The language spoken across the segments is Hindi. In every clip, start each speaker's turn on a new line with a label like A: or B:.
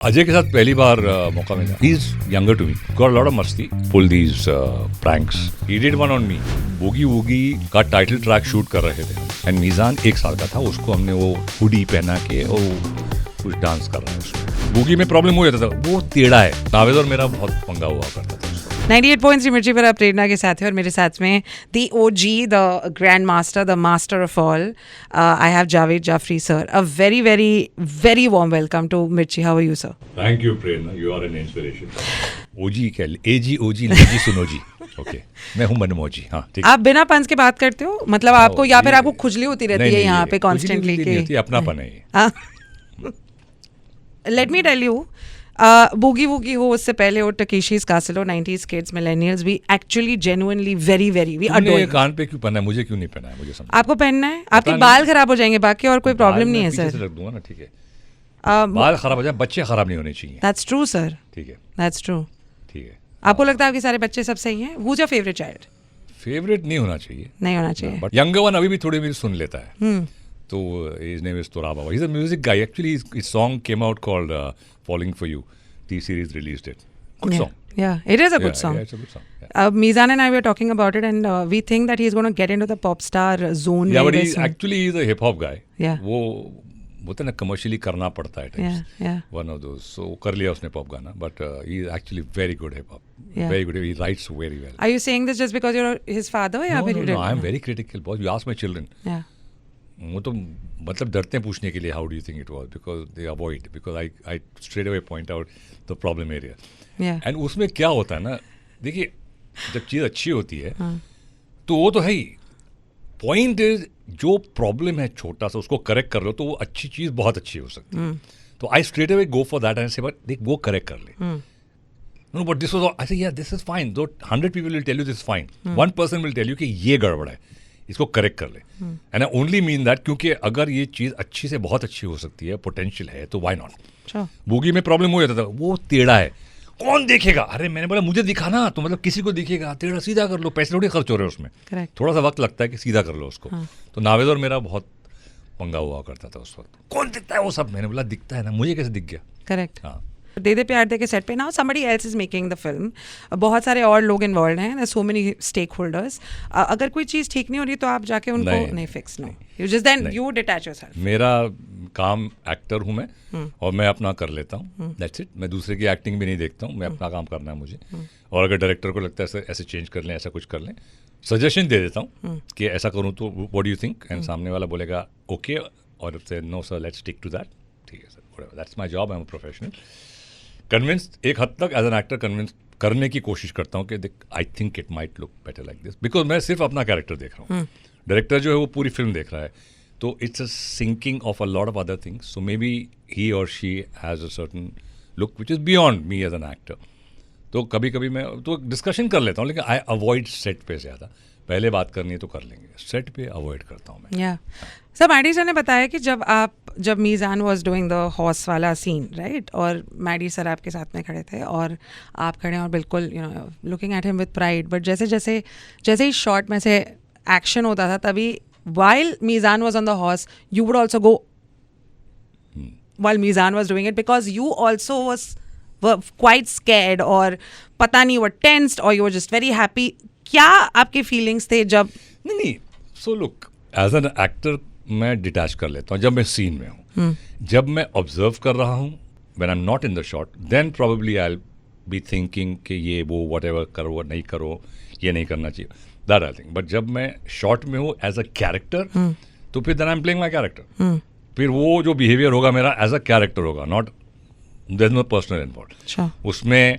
A: अजय के साथ पहली बार मौका मिला. He's younger to me. Got a lot of मस्ती. Pull these pranks. He did one on me. Boogie woogie का टाइटल ट्रैक शूट कर रहे थे एंड मीज़ान 1 साल का था. उसको हमने वो हुडी पहना के और कुछ डांस कर रहा है उसमें. बूगी में प्रॉब्लम हो जाता था, वो टेढ़ा है. नावेद और मेरा बहुत पंगा हुआ करता था.
B: 98.3 मिर्ची पर आप प्रेरणा के साथ हैं और मेरे साथ में the OG, the grand master, the master of all, I have Javed Jafri sir. A very very very warm welcome to Mirchi. How are you sir?
A: Thank you Prerna, you are an inspiration. OG क्या, एजी ओजी लेजी सुनोजी. ओके, मैं हूँ मनमोजी. हाँ ठीक.
B: आप बिना पंच के बात करते हो, मतलब आपको या फिर आपको खुजली होती रहती है यहाँ पे कॉन्स्टेंटली के?
A: अपनापन है ये.
B: Let me tell you, Boogie Woogie हो, उससे पहले हो टकेशीज कासल हो, 90s kids, millennials, we actually genuinely very very we adore.
A: कान पे क्यों पहना है, मुझे क्यों नहीं पहना है? मुझे समझ.
B: आपको पहनना है, आपके बाल खराब हो जाएंगे, बाकी और कोई प्रॉब्लम नहीं है सर.
A: रख दूंगा ना, ठीक है. बाल खराब हो जाए, बच्चे खराब नहीं होने चाहिए.
B: That's true sir.
A: ठीक है,
B: दैट्स ट्रू.
A: ठीक है.
B: आपको लगता है आपके सारे बच्चे सब सही हैं? Who is your favourite child?
A: Favourite नहीं होना चाहिए,
B: नहीं होना चाहिए.
A: बट यंगर वन अभी भी थोड़ी भी सुन लेता है. तो his name is Toraba. He's a music guy. Actually, his song came out called "Falling for You." T-Series released it. Good song.
B: Yeah, it is a good song.
A: Yeah, it's a good song. Yeah.
B: Mizan and I were talking about it, and we think that he's going to get into the pop star zone.
A: Yeah, but
B: very soon.
A: he's a hip hop guy.
B: Yeah.
A: वो बोलते ना कमर्शियली करना पड़ता है.
B: Yeah, yeah.
A: One of those. So कर लिया उसने पॉप गाना, but he is actually very good hip hop.
B: Yeah.
A: Very good. He writes very well.
B: Are you saying this just because you're his father? या फिर
A: No, I am very critical. Boss, you ask my children.
B: Yeah.
A: वो तो मतलब डरते हैं पूछने के लिए how do you think it was, because they avoid, because I straight away point out the problem area.
B: Yeah.
A: And उसमें क्या होता है ना, देखिए जब चीज़ अच्छी होती है तो वो तो है ही. पॉइंट इज जो प्रॉब्लम है छोटा सा उसको करेक्ट कर लो तो वो अच्छी चीज़ बहुत अच्छी हो सकती है. तो I straight away go for that and से, बट देख वो करेक्ट कर ले. No, but this was all, I said, yeah, this is fine. Though 100 people will tell you this is fine. One person will tell you कि ये गड़बड़ है, इसको करेक्ट कर ले. And I only mean that क्योंकि अगर ये चीज़ अच्छी से बहुत अच्छी हो सकती है, पोटेंशियल है, तो व्हाई नॉट.
B: Sure.
A: बूगी में प्रॉब्लम हो जाता था, वो टेढ़ा है, कौन देखेगा. अरे मैंने बोला मुझे दिखाना, तो मतलब किसी को दिखेगा, टेढ़ा सीधा कर लो, पैसे थोड़ी खर्च हो रहे हैं उसमें.
B: Correct.
A: थोड़ा सा वक्त लगता है कि सीधा कर लो उसको. तो नावेद और मेरा बहुत पंगा हुआ करता था उस वक्त. कौन दिखता है वो सब? मैंने बोला दिखता है ना, मुझे कैसे दिख गया.
B: Correct.
A: हाँ.
B: दे दे प्यार दे के सेट पे now somebody else is making the film. बहुत सारे और लोग इन्वॉल्व हैं, there's so many stakeholders. अगर कोई चीज़ ठीक नहीं हो रही तो आप जाके उनको नहीं fix. No, you just then you detach yourself.
A: मेरा काम एक्टर हूँ मैं, और मैं अपना कर लेता हूँ. That's it. मैं दूसरे की एक्टिंग भी नहीं देखता हूँ, मैं अपना काम करना है मुझे. और अगर डायरेक्टर को लगता है ऐसे चेंज कर लें, ऐसा कुछ कर लें, सजेशन दे देता हूँ कि ऐसा करूँ तो what do you think, and सामने वाला बोलेगा ओके, और say no sir let's stick to that. ठीक है sir, that's my job, I am a professional. Convince एक हद तक एज एन एक्टर कन्विंस करने की कोशिश करता हूँ कि देख I think it might look better like this, because मैं सिर्फ अपना कैरेक्टर देख रहा हूँ. डायरेक्टर जो है वो पूरी फिल्म देख रहा है, तो it's a syncing of a lot of other things. So maybe he और she has a certain look which is beyond me as an actor. तो कभी कभी मैं तो डिस्कशन कर लेता हूँ, लेकिन आई अवॉइड सेट पे ज़्यादा. पहले बात करनी है तो कर लेंगे, सेट पे अवॉइड करता हूँ मैं.
B: या सर, मैडी सर ने बताया कि जब मीज़ान वॉज डूइंग द हॉर्स वाला सीन, राइट, और मैडी सर आपके साथ में खड़े थे और आप खड़े हैं और बिल्कुल you know looking at him with pride, but जैसे ही शॉट में से एक्शन होता था तभी while Mizan was on the horse, you would also go while Mizan was doing it, because you also were quite scared, और पता नहीं were tensed, or you were just very happy. क्या आपके फीलिंग्स थे जब?
A: नहीं. So look, as an actor मैं डिटैच कर लेता हूँ जब मैं सीन में हूँ. जब मैं ऑब्जर्व कर रहा हूँ, when I am not in the shot, then probably I will be thinking कि ये वो व्हाटएवर करो नहीं करो, ये नहीं करना चाहिए, दैट आई थिंक. बट जब मैं शॉट में हूँ एज अ कैरेक्टर, तो फिर then I am playing my character. फिर वो जो बिहेवियर होगा मेरा एज अ कैरेक्टर होगा, not there is no personal involve. उसमें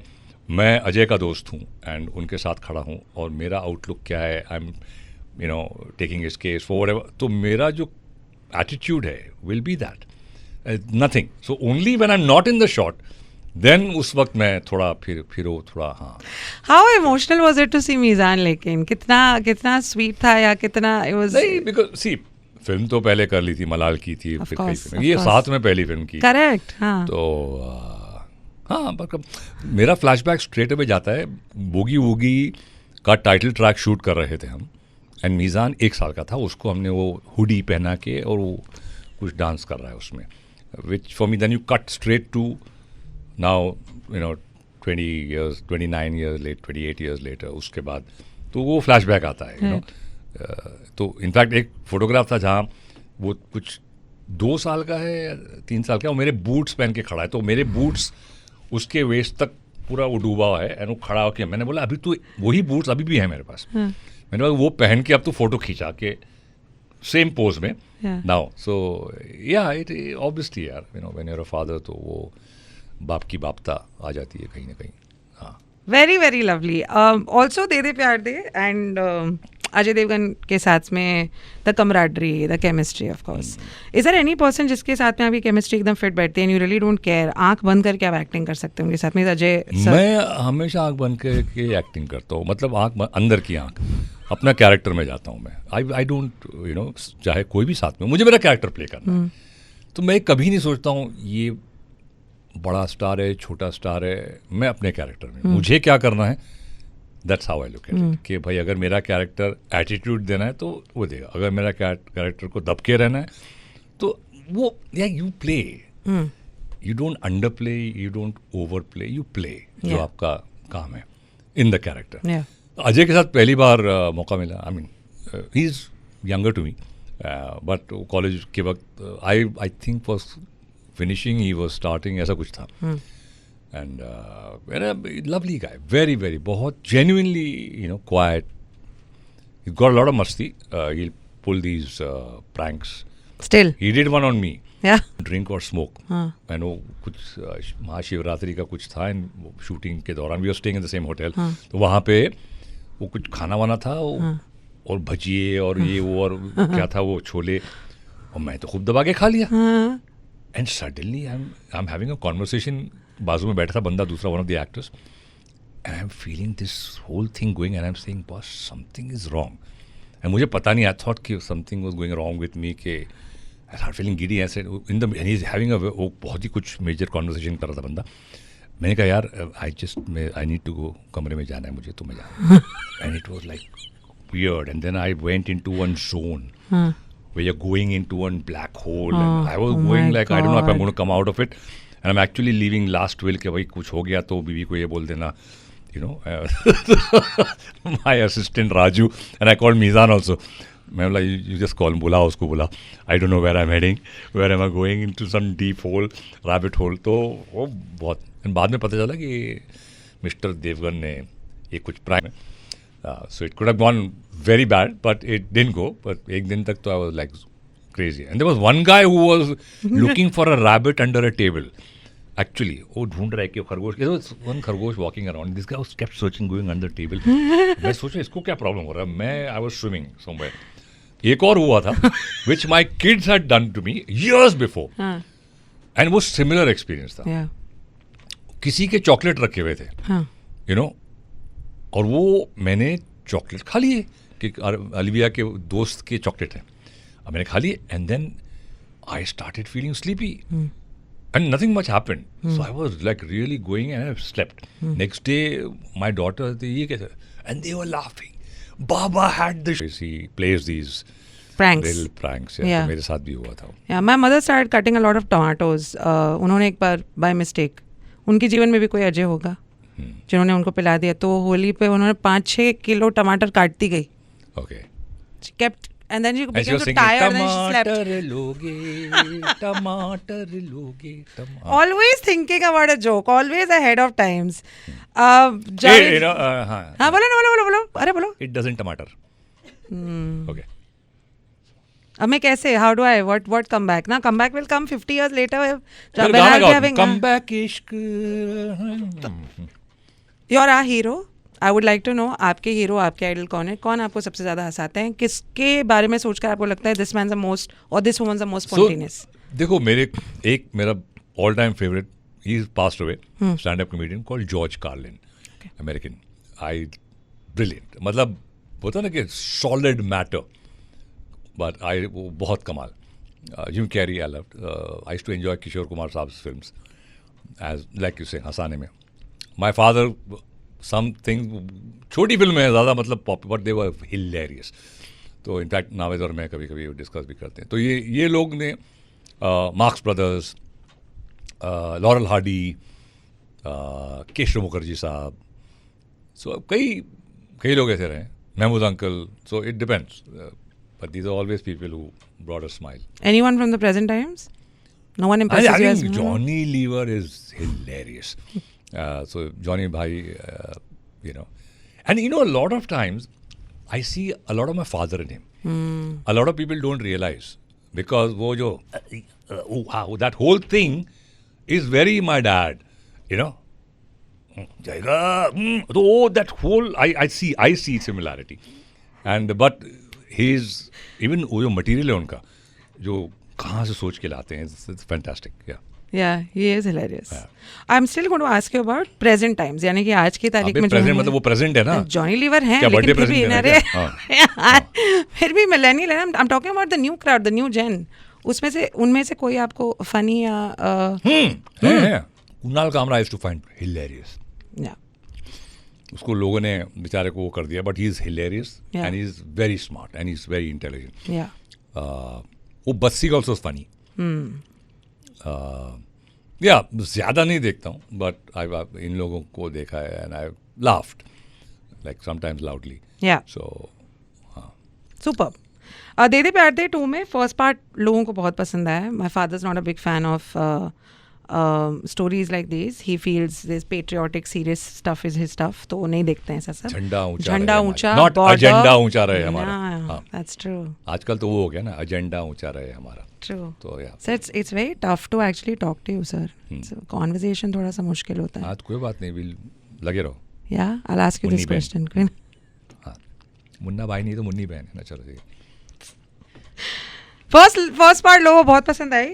A: मैं अजय का दोस्त हूँ एंड उनके साथ खड़ा हूँ, और मेरा आउटलुक क्या है, I am you know taking his case for whatever. तो मेरा जो एटीट्यूड है will be that nothing. So only when I am not in the shot, then उस वक्त मैं थोड़ा फिर वो थोड़ा. हाँ.
B: How emotional was it to see Meezaan? लेकिन कितना स्वीट था, या कितना it was?
A: नहीं, बिकॉज सी फिल्म तो पहले कर ली थी, मलाल की थी, फिर कई फिल्म, ये साथ में पहली फिल्म की.
B: करेक्ट. हाँ.
A: तो हाँ, मेरा फ्लैशबैक स्ट्रेट अवे जाता है. बूगी वूगी का टाइटल ट्रैक शूट कर रहे थे हम, एंड मीज़ान 1 साल का था. उसको हमने वो हुडी पहना के और वो कुछ डांस कर रहा है उसमें, which for me then you cut straight to now 29 years late 28 years later उसके बाद तो वो फ्लैशबैक आता है तो इनफैक्ट एक फोटोग्राफ था जहाँ वो कुछ 2 साल का है या 3 साल का, वो मेरे बूट्स पहन के खड़ा है, तो मेरे बूट्स उसके वेस्ट तक पूरा वो डूबा हुआ है एंड वो खड़ा होकर मैंने बोला अभी तो वही बूट्स अभी भी है मेरे पास, मैंने बोला वो पहन के अब तो फोटो खींचा के सेम पोज में now, so yeah it obviously यार when you are a father तो वो बाप की बापता आ जाती है कहीं ना कहीं. हाँ,
B: very very lovely. Also De De Pyaar De and Ajay Devgn के साथ में the camaraderie, the chemistry of course. Is there any person जिसके साथ में आपकी केमिस्ट्री एकदम फिट बैठती है and you really don't care, आंख बंद करके आप एक्टिंग कर सकते हो उनके साथ में? अजय सर.
A: मैं हमेशा आंख बंद करके एक्टिंग करता हूँ, मतलब अंदर की आंख, अपना कैरेक्टर में जाता हूँ मैं. आई डोंट चाहे कोई भी साथ में, मुझे मेरा कैरेक्टर प्ले करना है, तो मैं कभी नहीं सोचता हूँ ये बड़ा स्टार है छोटा स्टार है, मैं अपने कैरेक्टर में मुझे क्या करना है, that's how I look at it. कि भाई अगर मेरा कैरेक्टर एटीट्यूड देना है तो वो देगा, अगर मेरा कैरेक्टर को दबके रहना है तो वो you play, you don't under play, you don't over play, you play जो आपका काम है इन द कैरेक्टर. अजय के साथ पहली बार मौका मिला. I mean he is younger to me but college के वक्त I think was finishing, he was starting, ऐसा कुछ था. And lovely guy, very very, बहुत genuinely quite, he got a lot of मस्ती, he pull these pranks.
B: Still
A: he did one on me,
B: या
A: ड्रिंक और स्मोक. एंड वो कुछ महाशिवरात्रि का कुछ था एंड शूटिंग के दौरान we are staying in the same hotel, तो वहाँ पे वो कुछ खाना वाना था और भजिए और ये वो और क्या था वो छोले, और मैं तो खूब दबा के खा लिया. And suddenly I am having a conversation, बाजू में बैठा था बंदा दूसरा, one of the actors, and I am feeling this whole thing going and I am saying boss something is wrong. And मुझे पता नहीं, आई थॉट कि something was going wrong with me, के आई स्टार्ट फीलिंग गिडी ऐसे in the end he is having वो बहुत ही कुछ मेजर कॉन्वर्सेशन कर रहा था बंदा. मैंने कहा यार आई नीड टू गो, कमरे में जाना है मुझे, तो मैं जाना. And it was like weird, and then I went into one zone where you're going into one black hole, and I was going like, I don't know if I'm going to come out of it, and I'm actually leaving last will कि भाई कुछ हो गया तो बीवी को ये बोल देना, my assistant Raju, and I called Mizan also. मैं बोला you just call, बुला उसको, बुला, I don't know where I'm heading, where am I going, into some deep hole, rabbit hole. तो वो बहुत, बाद में पता चला कि मिस्टर देवगन ने ये कुछ prime, so it could have gone very bad, but it didn't go. But एक दिन तक तो I was like crazy. And there was one guy who was looking for a rabbit under a table. Actually, वो ढूंढ रहा है कि खरगोश. There was one खरगोश walking around. This guy was kept searching, going under the table. मैं सोचा इसको क्या प्रॉब्लम हो रहा है. मैं I was swimming somewhere. एक और हुआ था, which my kids had done to me years before. And वो similar experience था. किसी के चॉकलेट रखे हुए थे, और वो मैंने चॉकलेट खा लिए कि अलिविया के दोस्त के चॉकलेट हैं, अब मैंने खा लिए. And then I started feeling sleepy and nothing much happened, so I was like really going and I slept. Next day my daughter, ये कैसे, and they were laughing, Baba had the, he plays these
B: pranks.
A: Pranks, तो मेरे साथ भी हुआ था.
B: Yeah my mother started cutting a lot of tomatoes. उन्होंने एक बार बाय मिस्टेक, उनके जीवन में भी कोई अजय होगा जिन्होंने उनको पिला दिया, तो होली पे उन्होंने 5-6 किलो टमाटर काटती गई.
A: Okay.
B: She kept, and then she became so tired and then she slept.
A: टमाटर लोगे.
B: Always thinking about a joke, always ahead of times.
A: हाँ,
B: बोलो. अरे बोलो.
A: It doesn't टमाटर. Okay.
B: अब मैं कैसे, how do I, what comeback? ना comeback will come 50 years later.
A: Well,
B: when I'll be having
A: comeback इश्क.
B: You're our hero. I would like to know, आपके हीरो, आपके आइडल कौन है, कौन आपको सबसे ज़्यादा हंसाते हैं, किसके बारे में सोचकर आपको लगता है दिस मैन द मोस्ट और this woman the most spontaneous?
A: देखो मेरा all time favourite, he is passed away, stand up comedian called George Carlin, American. I brilliant, मतलब होता ना कि सॉलिड मैटर, बट आई वो बहुत कमाल. Jim Carrey I loved. I used to enjoy Kishore Kumar sahab films as like you say हंसाने में. माई फादर समथिंग, छोटी फिल्म है ज़्यादा, मतलब pop, but they were hilarious. तो इनफैक्ट नावेद और मैं कभी कभी डिस्कस भी करते हैं. तो ये लोग ने, Marx Brothers, Laurel Hardy, Keshav Mukherjee साहब, सो कई लोग ऐसे रहे, Mehmood uncle, so it depends, but these are always people who brought a smile.
B: Anyone from the present times? No one impresses
A: I
B: you as
A: think
B: much?
A: Johnny Lever is hilarious. So Johnny Bhai, you know, and you know, a lot of times I see a lot of my father in him. A lot of people don't realize because वो जो that whole thing is very my dad, you know. जाएगा तो that whole I see similarity, and but he's even वो जो मटेरियल है उनका जो कहाँ से सोच के लाते हैं, it's fantastic.
B: Yeah, he is hilarious. I'm still going to ask you about present times, यानी कि आज की तारीख में
A: प्रेजेंट मतलब वो प्रेजेंट है ना,
B: जॉनी लीवर हैं,
A: क्या
B: लेकिन
A: birthday
B: फिर भी
A: present है क्या?
B: फिर भी मिलेनियल है. I'm talking about the new crowd, the new gen. उनमें से कोई आपको फनी या
A: है. Kunal Kamra used to find hilarious.
B: yeah.
A: उसको लोगों ने बेचारे को वो कर दिया, but he is hilarious
B: Yeah.
A: And he is very smart and he is very intelligent.
B: Yeah.
A: वो बस्सी ऑल्सो फनी. या ज़्यादा नहीं देखता हूँ, बट आई इन लोगों को देखा है and I laughed like sometimes loudly.
B: Yeah.
A: So
B: Superb. दे दे प्यार दे 2 में फर्स्ट पार्ट लोगों को बहुत पसंद आया. My father is not a big fan of stories like this. He feels this patriotic serious stuff is his stuff, तो वो नहीं देखते हैं ऐसा सब.
A: झंडा
B: झंडा ऊंचा,
A: नॉट एजेंडा ऊंचा रहे हमारा.
B: That's true.
A: आजकल तो वो हो गया ना, एजेंडा ऊंचा रहे हमारा.
B: True.
A: तो या
B: So it's very tough to actually talk to you, sir. So conversation थोड़ा सा मुश्किल होता है.
A: आज कोई बात नहीं, विल लगे रहो.
B: Yeah, I'll ask you this
A: Munni बहन.
B: question. Queen.
A: हाँ, मुन्ना भाई नहीं तो मुन्नी बहन है ना. चलो ठीक है.
B: First part लोगों को बहुत पसंद आई.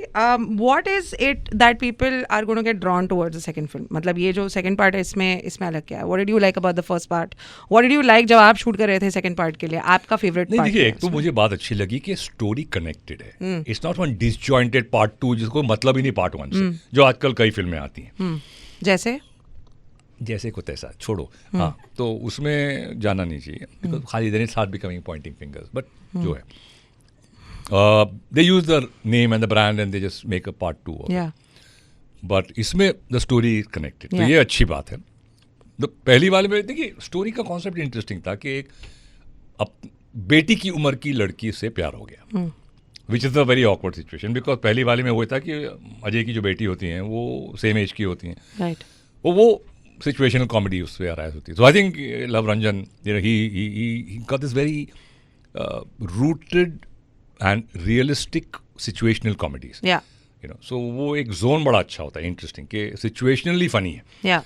B: What is it that people are going to get drawn towards the second film? मतलब ये जो second part है इसमें अलग क्या है? What did you like about the first part? What did you like जब आप शूट कर रहे थे second part के लिए? आपका favorite
A: नहीं
B: part?
A: देखिए, एक तो मुझे बात अच्छी लगी कि स्टोरी कनेक्टेड है. It's not one disjointed part 2 जिसको मतलब ही नहीं पार्ट 1 से, जो आजकल कई फिल्में आती हैं. जैसे को तैसा छोड़ो. हाँ, तो उसमें जाना नहीं चाहिए, बिकॉज खाली then it's start becoming pointing fingers. But जो है they use the name and the brand and they just make a part 2.
B: Yeah.
A: But इसमें द स्टोरी इज कनेक्टेड, तो
B: Yeah.
A: ये अच्छी बात है. तो पहली वाले में देखिए स्टोरी का कॉन्सेप्ट इंटरेस्टिंग था कि एक बेटी की उम्र की लड़की से प्यार हो गया, which is a very awkward situation, because पहली वाले में वो था कि अजय की जो बेटी होती हैं वो सेम एज की होती हैं.
B: Right.
A: वो सिचुएशनल कॉमेडी उससे अराइज होती है. So I think Luv Ranjan, he got this very rooted and realistic situational comedies.
B: Yeah.
A: You know, so वो एक जोन बड़ा अच्छा होता है, इंटरेस्टिंग, कि सिचुएशनली फनी है.
B: Yeah.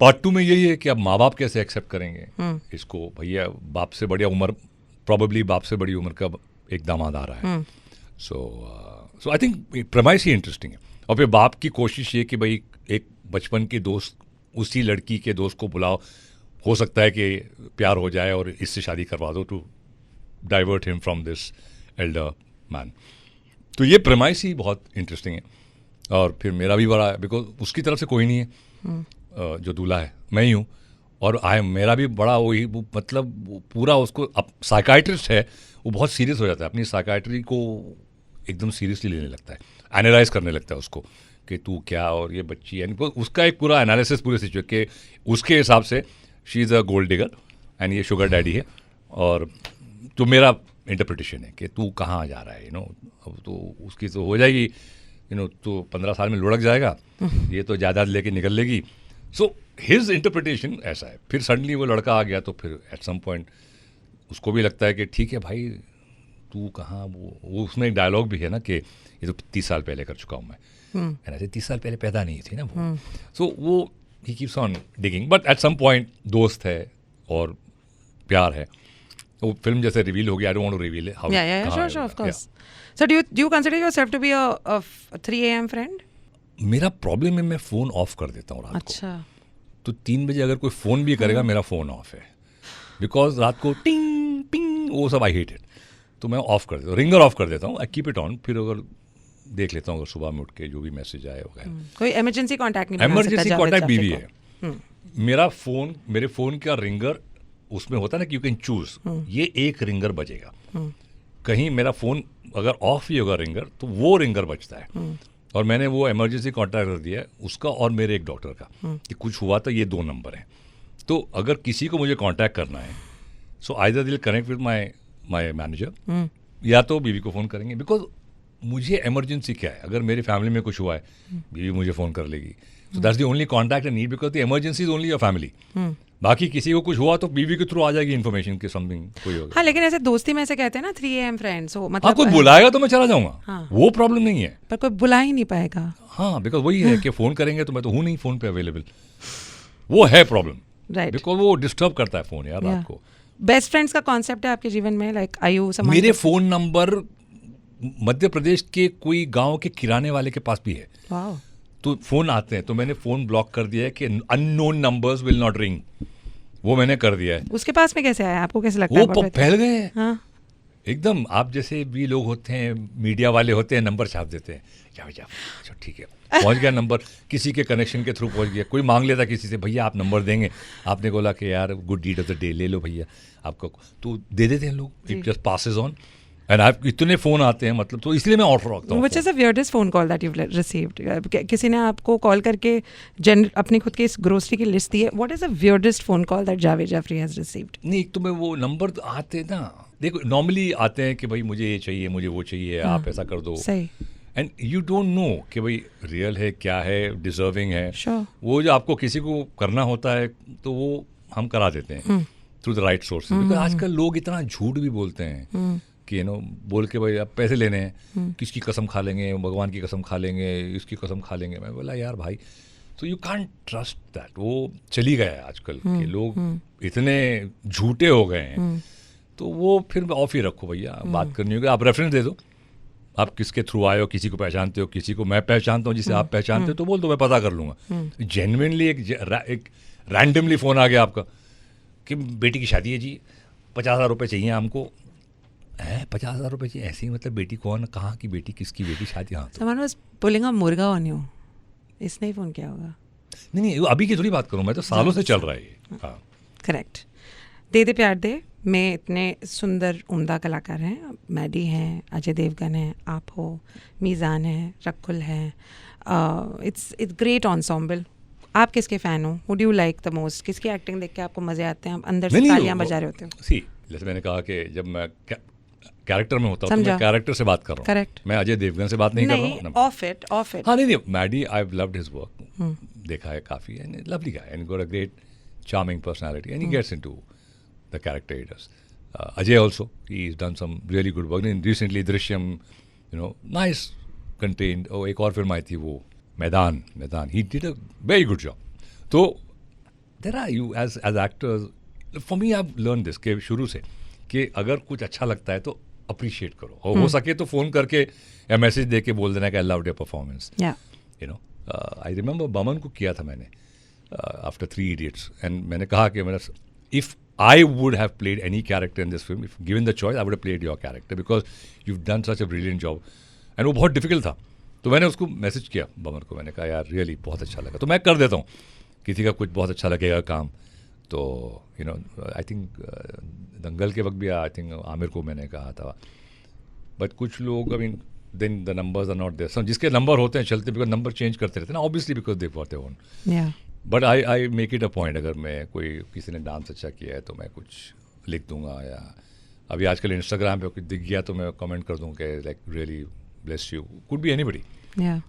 A: पार्ट 2 में यही है कि अब माँ बाप कैसे एक्सेप्ट करेंगे इसको. भैया बाप से बढ़िया उम्र, प्रॉबेबली बाप से बड़ी उम्र का एक दामाद आ रहा है. सो आई थिंक प्रमाइस ही इंटरेस्टिंग है. और फिर बाप की कोशिश ये कि भाई एक बचपन के दोस्त, उसी लड़की के दोस्त को बुलाओ, हो सकता है कि प्यार हो जाए और इससे शादी करवा दो, to divert him from this elder man. तो ये प्रमाइस ही बहुत इंटरेस्टिंग है. और फिर मेरा भी बड़ा है, बिकॉज उसकी तरफ से कोई नहीं है. जो दूल्हा है मैं ही हूँ, और मेरा भी बड़ा वही मतलब पूरा उसको, अब साइकाइट्रिस्ट है वो बहुत सीरियस हो जाता है, अपनी साइकाइट्री को एकदम सीरियसली लेने लगता है, एनालाइज करने लगता है उसको कि तू क्या और ये बच्ची, यानी उसका एक पूरा एनालिसिस पूरे सिचुएशन के उसके हिसाब से she is a gold digger and ये शुगर डैडी है. और तो मेरा इंटरप्रिटेशन है कि तू कहाँ जा रहा है, यू नो. अब तो उसकी तो हो जाएगी, यू नो, तो 15 साल में लुढ़क जाएगा, ये तो जायदाद लेके निकल लेगी. सो हिज इंटरप्रिटेशन ऐसा है. फिर सडनली वो लड़का आ गया, तो फिर एट सम पॉइंट उसको भी लगता है कि ठीक है भाई तू कहाँ, वो उसमें एक डायलॉग भी है ना कि ये तो 30 साल पहले कर चुका हूँ मैं, एंड ऐसे 30 साल पहले पैदा नहीं थी ना वो. सो वो he keeps on digging, but at some point दोस्त है और प्यार है. वो फिल्म जैसे रिवील हो गया, I don't want to reveal it.
B: Yeah, sure, of course. So do you consider yourself to be a 3 a.m. friend?
A: मेरा प्रॉब्लम है, मैं फ़ोन ऑफ कर देता हूँ रात को.
B: अच्छा.
A: तो 3 बजे अगर कोई फ़ोन भी करेगा, मेरा फ़ोन ऑफ है, बिकॉज रात को टिंग पिंग वो सब आई हेट इट. तो मैं ऑफ कर देता हूँ, रिंगर ऑफ कर देता हूँ, आई कीप इट ऑन. फिर अगर देख लेता हूँ अगर सुबह में उठ के जो भी मैसेज आए वगैरह.
B: कोई इमरजेंसी कांटेक्ट नहीं बना सकता.
A: इमरजेंसी
B: जावेद
A: कॉन्टैक्ट
B: जाफरी
A: बीवी
B: को.
A: है. मेरा फ़ोन, मेरे फ़ोन का रिंगर उसमें होता है ना कि यू कैन चूज, ये एक रिंगर बजेगा. कहीं मेरा फ़ोन अगर ऑफ ही होगा रिंगर, तो वो रिंगर बजता है. और मैंने वो इमरजेंसी कॉन्टैक्ट कर दिया है उसका और मेरे एक डॉक्टर का कि कुछ हुआ तो ये 2 नंबर हैं। तो अगर किसी को मुझे कांटेक्ट करना है सो आइदर दिल कनेक्ट विद माय मैनेजर या तो बीवी को फ़ोन करेंगे, बिकॉज मुझे इमरजेंसी क्या है, अगर मेरी फैमिली में कुछ हुआ है बीवी मुझे फ़ोन कर लेगी। So that's the only contact I need, because the emergency is only your family. बाकी किसी को कुछ हुआ तो बीवी के थ्रू आ जाएगी इन्फॉर्मेशन की समथिंग कोई होगा।
B: हाँ, लेकिन ऐसे दोस्ती में ऐसे कहते हैं ना 3 AM फ्रेंड्स हो,
A: हाँ,
B: मतलब
A: कोई बुलाएगा तो मैं चला जाऊंगा,
B: हाँ।
A: वो प्रॉब्लम नहीं है।
B: पर कोई बुला ही नहीं पाएगा।
A: हाँ, बिकॉज वही है कि फ़ोन करेंगे तो मैं तो हूँ नहीं फ़ोन पे अवेलेबल, वो है प्रॉब्लम।
B: राइट,
A: बिकॉज वो डिस्टर्ब करता है फ़ोन यार रात को।
B: बेस्ट फ्रेंड्स का कॉन्सेप्ट है आपके जीवन में, लाइक आर यू समवन?
A: मेरे फ़ोन नंबर मध्य प्रदेश के कोई गांव के किराने वाले के पास भी है।
B: वाओ।
A: तो फ़ोन आते हैं तो मैंने फ़ोन ब्लॉक कर दिया है कि unknown numbers will not ring, वो मैंने कर दिया है।
B: उसके पास में कैसे आया, आपको कैसे लगता है?
A: वो फैल गए हैं
B: हाँ,
A: एकदम। आप जैसे भी लोग होते हैं, मीडिया वाले होते हैं, नंबर छाप देते हैं, जाओ जाओ, अच्छा ठीक है, पहुंच गया नंबर, किसी के कनेक्शन के थ्रू पहुंच गया। कोई मांग लेता किसी से, भैया आप नंबर देंगे, आपने बोला कि यार good deed of the day ले लो भैया आपको, तो दे देते हैं लोग, it just passes on. And आप इतने फ़ोन आते हैं, मतलब तो इसलिए मैं ऑर्डर रखता हूँ।
B: Which is the weirdest phone call that you've received? किसी ने आपको कॉल करके अपनी खुद की इस ग्रोसरी की लिस्ट दी है? What is the weirdest phone call that Javed Jaffrey has received?
A: नहीं, एक तो मैं वो नंबर तो आते हैं ना, देखो नॉर्मली आते हैं कि भाई मुझे ये चाहिए, मुझे वो चाहिए, आप ऐसा कर दो,
B: सही।
A: एंड यू डोंट नो कि भाई रियल है क्या है, डिजर्विंग है।
B: Sure.
A: वो जो आपको किसी को करना होता है तो वो हम करा देते हैं through the right sources. Because आजकल लोग इतना झूठ भी बोलते हैं कि बोल के भाई आप पैसे लेने हैं, किसकी कसम खा लेंगे, भगवान की कसम खा लेंगे, इसकी कसम खा लेंगे। मैं बोला यार भाई, तो यू कांट ट्रस्ट दैट। वो चली गया है आजकल कि लोग इतने झूठे हो गए हैं, तो वो फिर ऑफ ही रखो भैया। बात करनी होगी, आप रेफरेंस दे दो, आप किसके थ्रू आए हो, किसी को पहचानते हो, किसी को मैं पहचानता हूँ जिसे आप पहचानते हो, तो बोल दो, मैं पता कर लूँगा। जेन्युइनली एक रैंडमली फ़ोन आ गया आपका कि बेटी की शादी है जी, 50,000 रुपये चाहिए हमको। है 50,000 रुपये चाहिए? ऐसे ही मतलब बेटी कौन, कहाँ की बेटी, किसकी बेटी, शादी? हाँ, तो
B: Someone was pulling a मुर्गा ऑन यू, इसने ही फोन किया होगा।
A: नहीं, अभी की थोड़ी बात करूँ, मैं तो सालों से चल रहा है ये। हाँ,
B: करेक्ट। दे दे प्यार दे में इतने सुंदर उम्दा कलाकार हैं, मैडी हैं, अजय देवगन हैं, आप हो, मीज़ान है, रकुल है, इट्स ग्रेट ensemble। आप किसके फ़ैन हो? Who do you like the most? किसकी एक्टिंग देख के आपको मज़े आते हैं, आप अंदर से तालियां बजा रहे होते हो?
A: सी, जैसे मैंने कहा कि जब मैं कैरेक्टर में होता हूँ तो मैं कैरेक्टर से बात कर रहा हूँ।
B: करेक्ट।
A: मैं अजय देवगन से बात नहीं कर रहा हूँ।
B: Of it.
A: हाँ, नहीं, Maddy I have loved his work, देखा है काफ़ी, and lovely guy and got a great charming personality and he gets into the character he does. Ajay also, he's done some really good work. Recently Drishyam, nice contained. Oh, एक और फिल्म आई थी वो मैदान, he did a very good job. तो there are you as actors, for me I've learned this कि शुरू से कि अगर कुछ अच्छा लगता है तो अप्रिशिएट करो, और हो सके तो फ़ोन करके या मैसेज दे के बोल देना कि I loved your performance. I remember Boman को किया था मैंने आफ्टर 3 Idiots, एंड मैंने कहा कि मेरा if I would have played any character in this film. If given the choice, I would have played your character because you've done such a brilliant job. And वो बहुत डिफिकल्ट था, तो मैंने उसको मैसेज किया बमन को, मैंने कहा यार रियली बहुत अच्छा लगा। तो मैं कर देता हूँ, किसी का कुछ बहुत अच्छा लगेगा काम तो आई थिंक दंगल के वक्त भी आई थिंक आमिर को मैंने कहा था, बट कुछ लोग then the numbers are not there. जिसके नंबर होते हैं चलते, बिकॉज नंबर चेंज करते रहते हैं ना, obviously because they what they want. But I make it a point, अगर मैं किसी ने डांस अच्छा किया है तो मैं कुछ लिख दूंगा, या अभी आजकल इंस्टाग्राम पे कुछ दिख गया तो मैं कमेंट कर दूँ कि like really bless you, could be anybody.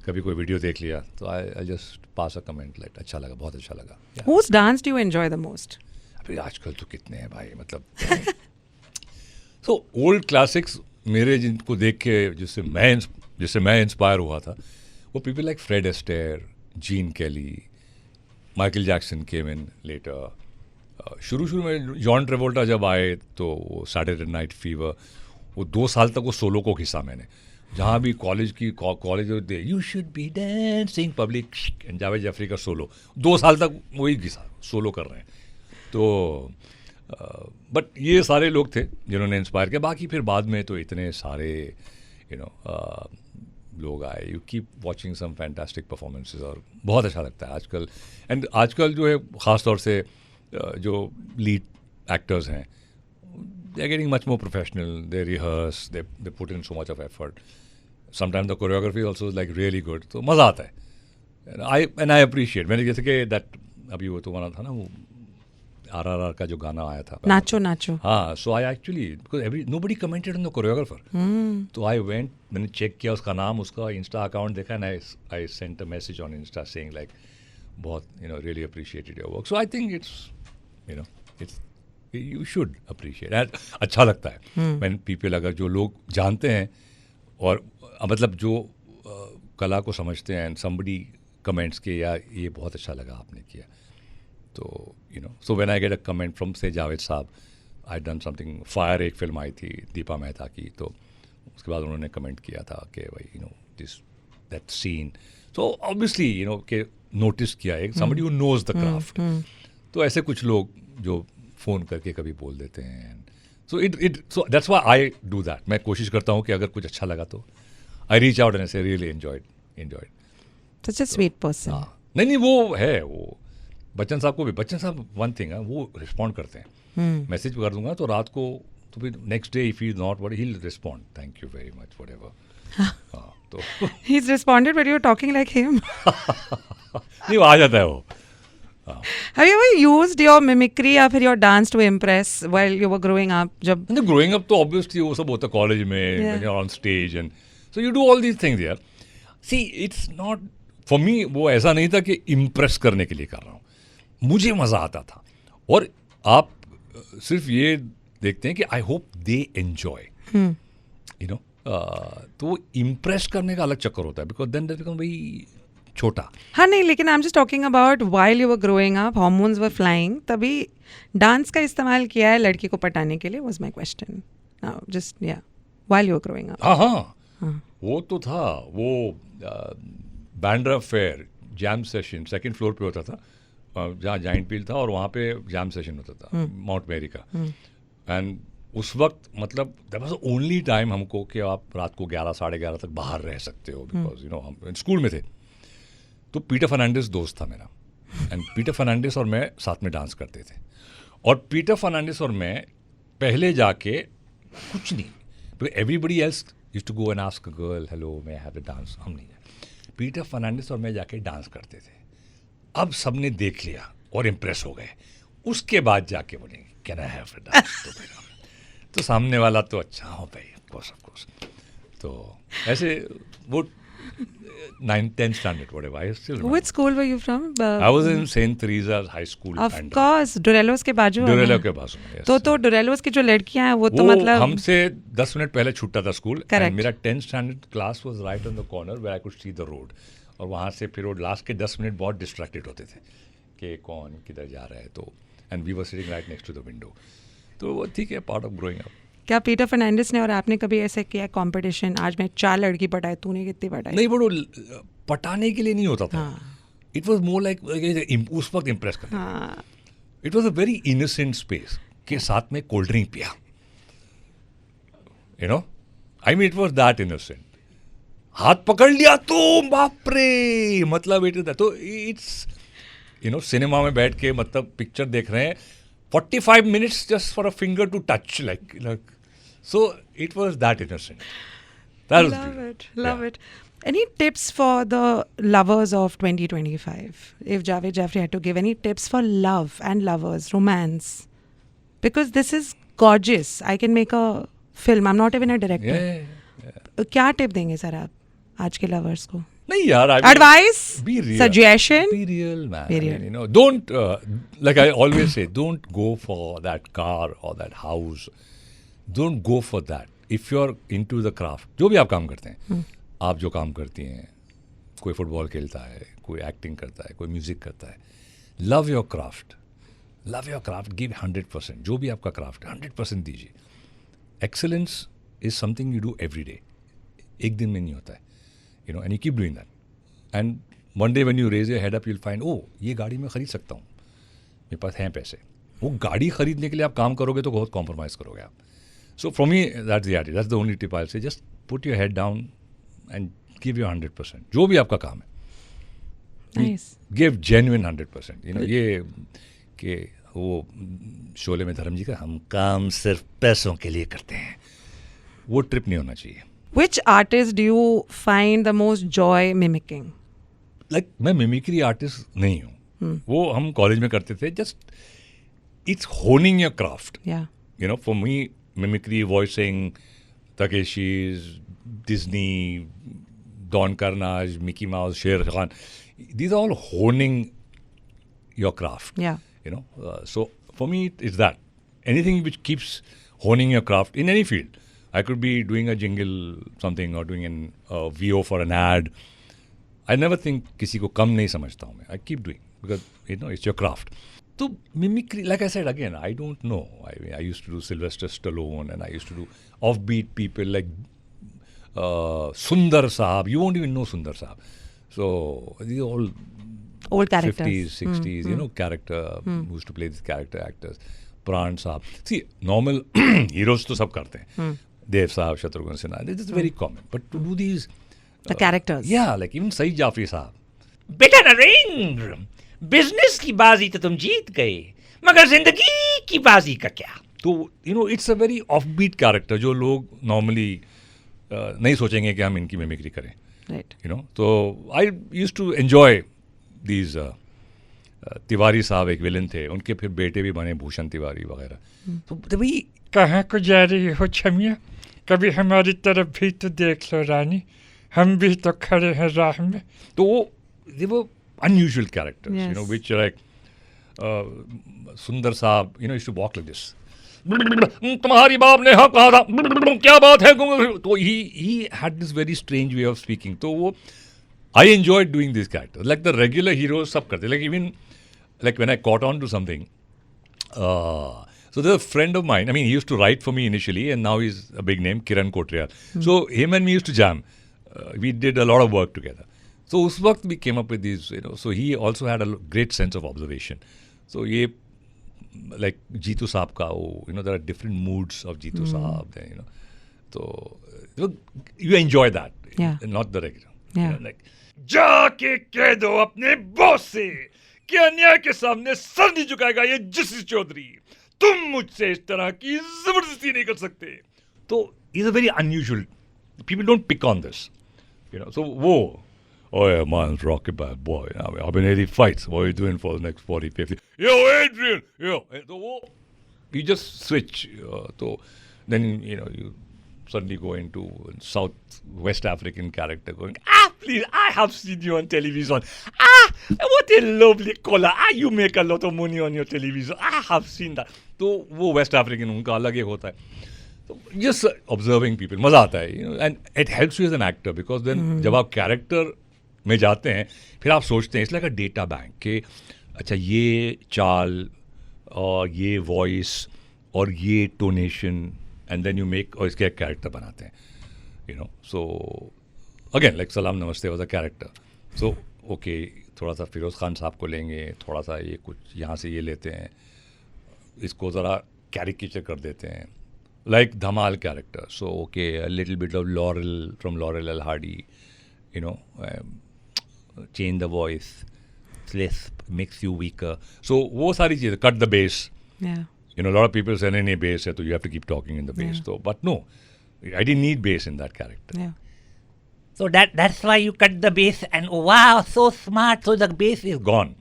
A: कभी कोई वीडियो देख लिया तो I just pass a comment like अच्छा लगा, बहुत अच्छा लगा।
B: Whose dance do you enjoy the most?
A: अभी आजकल तो कितने हैं भाई, मतलब सो ओल्ड क्लासिक्स मेरे जिनको देख के जिससे मैं इंस्पायर हुआ था, वो पीपल लाइक फ्रेड एस्टेयर, जीन कैली, माइकल जैक्सन केम इन लेटर। शुरू में जॉन ट्रेवोल्टा जब आए तो वो सैटरडे नाइट फीवर, वो 2 साल तक वो सोलो को घिसा मैंने, जहाँ भी कॉलेज होते you should be dancing public, and Javed Jaffrey का सोलो 2 साल तक वही घिसा, सोलो कर रहे हैं। तो बट ये सारे लोग थे जिन्होंने इंस्पायर किया। बाकी फिर बाद में तो इतने सारे लोग आए, you keep watching some fantastic performances, और बहुत अच्छा लगता है आजकल। एंड आजकल जो है ख़ास तौर से जो लीड एक्टर्स हैं, they are getting much more professional, they rehearse, they put in so much of effort, sometime the choreography also like really good, तो मज़ा आता है। आई अप्रिशिएट, मैंने जैसे कि दैट अभी वो तो बना था ना वो RRR का जो गाना आया था,
B: नाचो नाचो,
A: हाँ, so I actually because every nobody commented on the choreographer, तो आई वेंट, मैंने चेक किया उसका नाम, उसका इंस्टा अकाउंट देखा, and I sent a message on insta saying like बहुत really appreciated your work. So I think it's you should appreciate, अच्छा लगता है व्हेन पीपल, अगर जो लोग जानते हैं और मतलब जो कला को समझते हैं, एंड समबडी कमेंट्स के या ये बहुत अच्छा लगा आपने किया, तो so when I get a comment from से जावेद साहब, आई डन समथिंग, फायर एक फिल्म आई थी दीपा मेहता की, तो उसके बाद उन्होंने कमेंट किया था कि भाई this that scene, so obviously कि नोटिस किया है somebody who knows the craft, तो ऐसे कुछ लोग जो फ़ोन करके कभी बोल देते हैं, so that's why I do that. मैं कोशिश करता हूँ कि अगर कुछ अच्छा लगा तो आई रीच आउट एंड से really enjoyed.
B: Such a sweet person.
A: नहीं वो है, वो बच्चन साहब को भी, बच्चन साहब वन थिंग है, वो रिस्पॉन्ड करते हैं, मैसेज कर दूंगा तो रात को, तो फिर next day if he is not what he will respond, thank you very much whatever. हाँ, तो
B: he is responded but you are talking like him.
A: नहीं, वो आ जाता है वो।
B: Have you ever used your mimicry या फिर your dance to impress while you were growing up? जब
A: ग्रोइंग अप तो ऑब्वियसली वो सब होता है कॉलेज में, when you are on stage, and so you do all these things यार। See it's not for me, वो ऐसा नहीं था कि इम्प्रेस करने के लिए कर रहा हूँ, मुझे मज़ा आता था, और आप सिर्फ ये देखते हैं कि आई होप दे एंजॉय, तो इम्प्रेस करने का अलग चक्कर होता है, because then that become very छोटा।
B: हाँ नहीं, लेकिन I am just talking about while you were growing up, hormones were flying, तभी डांस का इस्तेमाल किया है लड़की को पटाने के लिए, was my question. Now just या while you were growing up.
A: हाँ, वो तो था, वो Bandra fair jam session second floor पे होता था, जहाँ जाइंट व्हील था, और वहाँ पे जैम सेशन होता था माउंट मैरी का, एंड उस वक्त मतलब that was the only time हमको कि आप रात को 11 साढ़े 11 तक बाहर रह सकते हो, बिकॉज हम स्कूल में थे। तो पीटर फर्नांडिस दोस्त था मेरा, एंड पीटर फर्नांडिस और मैं साथ में डांस करते थे, और पीटर फर्नांडिस और मैं पहले जाके कुछ नहीं, because everybody else used to go and ask a girl hello may I have a dance, हम नहीं, पीटर फर्नांडिस और मैं जाके डांस करते थे। अब सबने देख लिया और इम्प्रेस हो गए, उसके बाद जाके बोलेंगे can I have a dance, तो सामने वाला तो अच्छा हो भाई, ऑफ कोर्स, तो ऐसे वो 9th 10th standard whatever I still remember.
B: Which school were you from?
A: I was in St. Teresa's High School.
B: Of course, डुरेलोस के बाजू।
A: डुरेलो के बाजू में, yes.
B: तो डुरेलोस की जो लड़कियां हैं वो तो मतलब
A: हमसे 10 मिनट पहले छूटता था स्कूल,
B: Correct.
A: मेरा 10th standard class was right on the corner where I could see the road, और वहाँ से फिर वो लास्ट के 10 मिनट बहुत डिस्ट्रैक्टेड होते थे कि कौन किधर जा रहा है, तो and we were sitting right next to the window, तो वो ठीक है, पार्ट ऑफ ग्रोइंग अप।
B: क्या पीटर फर्नांडिस ने और आपने कभी ऐसे किया कंपटीशन, आज मैं 4 लड़की पटाई, तूने कितनी पटाई?
A: नहीं, वो पटाने के लिए नहीं होता था, इट वॉज मोर लाइक उस वक्त इम्प्रेस करना। It was a very innocent space के साथ में कोल्ड ड्रिंक पिया, I mean it was that innocent, हाथ पकड़ लिया तो बाप रे, मतलब इट तो इट्स सिनेमा में बैठ के मतलब पिक्चर देख रहे हैं, 45 minutes just for a finger to touch, like so it was that innocent. That was
B: Love
A: beautiful.
B: it, love it. Any tips for the lovers of 2025? If Javed Jaffrey had to give any tips for love and lovers, romance, because this is gorgeous. I can make a film. I'm not even a director.
A: Yeah.
B: क्या टिप देंगे सर आप आज के लवर्स को?
A: नहीं यार,
B: Advice?
A: Be real.
B: Suggestion?
A: Be real, man.
B: Be real.
A: I mean, don't like I always say, don't go for that car or that house. Don't go for that. If you're into the craft, जो भी आप काम करते हैं, आप जो काम करती हैं, कोई फुटबॉल खेलता है, कोई एक्टिंग करता है, कोई म्यूजिक करता है, लव योर क्राफ्ट, गिव 100%, जो भी आपका क्राफ्ट है 100% दीजिए। Excellence is something you do every day, एक दिन में नहीं होता है, and you keep doing that, and one day when you raise your head up you'll find, oh, ये गाड़ी मैं खरीद सकता हूँ, मेरे पास हैं पैसे। वो गाड़ी खरीदने के लिए आप काम करोगे तो बहुत कॉम्प्रोमाइज़ करोगे आप। So for me that's the idea, that's the only tip I say, just put your head down and give your 100%, जो भी आपका काम है, गिव जेन्युइन 100%। ये कि वो शोले में धर्म जी का हम काम सिर्फ पैसों के लिए करते हैं, वो ट्रिप नहीं होना चाहिए।
B: Which artist do you find the most joy mimicking?
A: Like मैं मिमिक्री आर्टिस्ट नहीं हूँ. वो हम कॉलेज में करते थे. Just it's honing your craft.
B: Yeah.
A: You know, for me, mimicry, voicing, Takeshi's, Disney, Don Carnage, Mickey Mouse, Sher Khan, these are all honing your craft.
B: Yeah.
A: You know, so for me, it's that. Anything which keeps honing your craft in any field. I could be doing a jingle, something, or doing an VO for an ad. I never think किसी को कम नहीं समझता हूँ मैं. I keep doing because you know it's your craft. So mimicry, like I said again, I don't know. I used to do Sylvester Stallone, and I used to do offbeat people like Sundar Saab. You won't even know Sundar Saab. So these are all
B: Old characters.
A: 50s, 60s, you know, character who used to play these character actors. Pran Saab. See, normal heroes to sab karte hain. Dev Saab, Shatrughan Sinha. This is very common. But to do these
B: The characters.
A: yeah, like even Saeed Jafri Saab.
C: बेटा नरेंद्र, बिजनेस की बाजी तो तुम जीत गए, मगर जिंदगी की बाजी का क्या?
A: तो you know it's a very offbeat character जो लोग नॉर्मली नहीं सोचेंगे कि हम इनकी मिमिक्री करें.
B: Right.
A: यू नो, तो I used to enjoy these. Tiwari साहब एक विलन थे, उनके फिर बेटे भी बने भूषण तिवारी वगैरह. तो तभी
D: कहाँ को जा रही हो छमिया? कभी हमारी तरफ भी तो देख लो रानी, हम भी तो खड़े हैं राह में.
A: तो वो they were unusual characters, you know,
B: Yes.
A: which are like Sundar Saab, you know, used to walk like this. तुम्हारी बाप ने हाँ कहा था, क्या बात है? तो he had this very strange way of speaking. तो वो I enjoyed doing these characters. Like the regular heroes सब करते. Like even like when I caught on to something. So there's a friend of mine. I mean, he used to write for me initially, and now he's a big name, Kiran Kotriyal. So him and me used to jam. We did a lot of work together. So उस वक्त we came up with these, you know. So he also had a great sense of observation. So ये like Jeetu Saab का वो, you know, there are different moods of Jeetu Saab, you know. So you enjoy that,
B: Yeah.
A: not the regular.
B: Yeah.
A: You know, like
D: जाके कह दो अपने बॉस से कि अन्याय के सामने सर नहीं झुकाएगा ये जस्टिस चौधरी. तुम मुझसे इस तरह की जबरदस्ती नहीं कर सकते.
A: तो is a very unusual. People don't pick on this, you know. So whoa. Oh yeah, man's rocket bad boy. I mean, I've been 80 fights. What are you doing for the next 40, 50? Yo, Adrian! Yo! So, you just switch. So then, you know, you suddenly go into South-West African character going,
D: Please, I have seen you on television. What a lovely color. You make a lot of money on your television. I have seen that.
A: तो वो West African उनका अलग एक होता है. So just observing people, मजा आता है, you know, and it helps you as an actor because then जब आप character में जाते हैं फिर आप सोचते हैं, it's like a data bank कि अच्छा ये चाल और ये वॉइस और ये टोनेशन एंड देन यू मेक और इसके एक कैरेक्टर बनाते हैं, you know. So again like सलाम नमस्ते was a character. So okay, थोड़ा सा फिरोज़ खान साहब को लेंगे, थोड़ा सा ये कुछ यहाँ से ये लेते हैं, इसको ज़रा कैरिकेचर कर देते हैं, like Dhamal character. So okay, a little bit of Laurel L. Hardy, you know, change the voice, lisp, makes you weaker. So वो सारी चीज़ें, cut the bass.
B: Yeah.
A: You know, a lot of people say नहीं bass है तो you have to keep talking in the bass.
B: Yeah.
A: So, but no, I didn't need bass in that character.
B: Yeah.
C: So that's why you cut the bass and wow, so smart. So the bass is
A: Gone.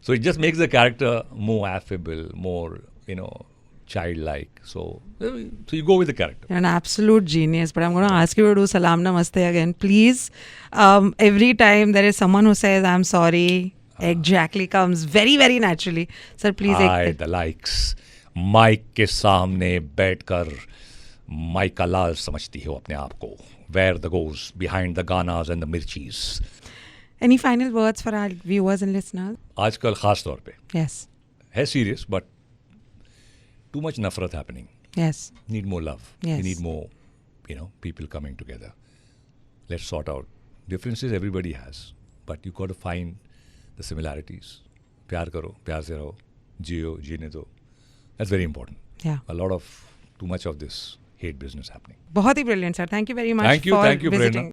A: So it just makes the character more affable, more, you know, childlike. So you go with the character.
B: You're an absolute genius, but I'm going to ask you to do Salam Namaste again. Please, every time there is someone who says, I'm sorry, exactly comes very, very naturally. Sir, please.
A: I, the likes. Mic के सामने बैठकर माइक का लाल समझती हो अपने आप को. Where the goes behind the ganas and the mirchis.
B: Any final words for our viewers and listeners?
A: आजकल खास तौर पे
B: Yes.
A: है serious, but too much nafrat happening.
B: Yes.
A: Need more love.
B: Yes.
A: We need more, you know, people coming together. Let's sort out differences everybody has, but you got to find the similarities. प्यार करो, प्यार से रहो, जियो, जीने दो. That's very important.
B: Yeah.
A: A lot of too much of this hate business happening.
B: बहुत ही brilliant, sir. Thank you very much
A: Thank you,
B: for
A: Prerna.
B: visiting.